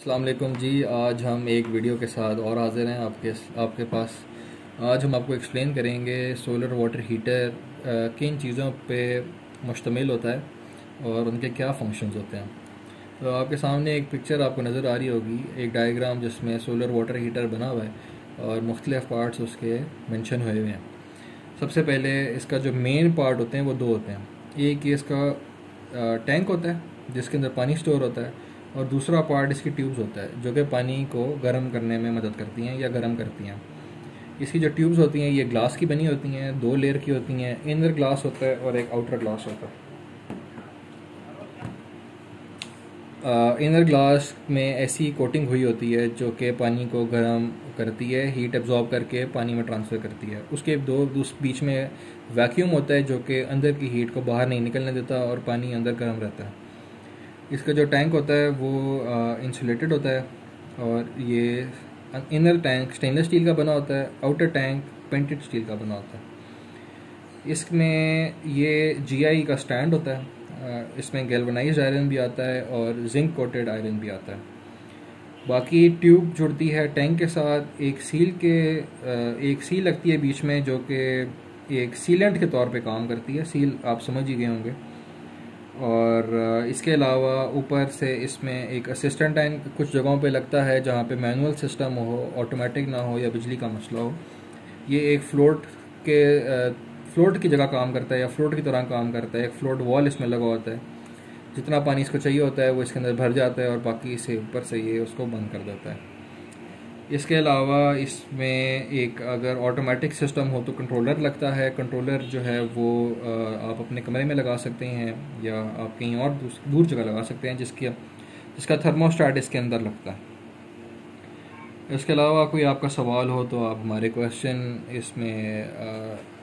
अस्सलाम वालेकुम जी। आज हम एक वीडियो के साथ और हाज़िर हैं आपके पास। आज हम आपको एक्सप्लेन करेंगे सोलर वाटर हीटर किन चीज़ों पे मुश्तमिल होता है और उनके क्या फंक्शंस होते हैं। तो आपके सामने एक पिक्चर आपको नज़र आ रही होगी, एक डायग्राम जिसमें सोलर वाटर हीटर बना हुआ है और मुख्तलिफ़ पार्ट्स उसके मेंशन हुए हुए हैं। सबसे पहले इसका जो मेन पार्ट होते हैं वो दो होते हैं। एक ये इसका टैंक होता है जिसके अंदर पानी स्टोर होता है, और दूसरा पार्ट इसकी ट्यूब्स होता है जो कि पानी को गर्म करने में मदद करती हैं या गर्म करती हैं। इसकी जो ट्यूब्स होती हैं ये ग्लास की बनी होती हैं, दो लेयर की होती हैं। इनर ग्लास होता है और एक आउटर ग्लास होता है। इनर ग्लास में ऐसी कोटिंग हुई होती है जो कि पानी को गर्म करती है, हीट एब्जॉर्ब करके पानी में ट्रांसफ़र करती है। उसके बीच में वैक्यूम होता है जो कि अंदर की हीट को बाहर नहीं निकलने देता और पानी अंदर गर्म रहता है। इसका जो टैंक होता है वो इंसुलेटेड होता है, और ये इनर टैंक स्टेनलेस स्टील का बना होता है, आउटर टैंक पेंटेड स्टील का बना होता है। इसमें ये जीआई का स्टैंड होता है, इसमें गैल्वनाइज्ड आयरन भी आता है और जिंक कोटेड आयरन भी आता है। बाकी ट्यूब जुड़ती है टैंक के साथ, एक सील लगती है बीच में जो कि एक सीलेंट के तौर पे काम करती है। सील आप समझ ही गए होंगे। और इसके अलावा ऊपर से इसमें एक असिस्टेंट टैंक कुछ जगहों पे लगता है जहाँ पे मैनुअल सिस्टम हो, ऑटोमेटिक ना हो या बिजली का मसला हो। ये एक फ्लोट की जगह काम करता है या फ्लोट की तरह काम करता है। एक फ्लोट वॉल इसमें लगा होता है, जितना पानी इसको चाहिए होता है वो इसके अंदर भर जाता है और बाकी इसे ऊपर से ये उसको बंद कर देता है। इसके अलावा इसमें एक अगर ऑटोमेटिक सिस्टम हो तो कंट्रोलर लगता है। कंट्रोलर जो है वो आप अपने कमरे में लगा सकते हैं या आप कहीं और दूर जगह लगा सकते हैं जिसका थर्मोस्टेट इसके अंदर लगता है। इसके अलावा कोई आपका सवाल हो तो आप हमारे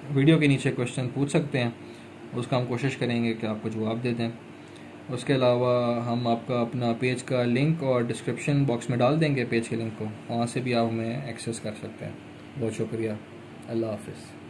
वीडियो के नीचे क्वेश्चन पूछ सकते हैं, उसका हम कोशिश करेंगे कि आपको जवाब दे दें। उसके अलावा हम आपका अपना पेज का लिंक और डिस्क्रिप्शन बॉक्स में डाल देंगे पेज के लिंक को, वहाँ से भी आप हमें एक्सेस कर सकते हैं। बहुत शुक्रिया। अल्लाह हाफ़िज़।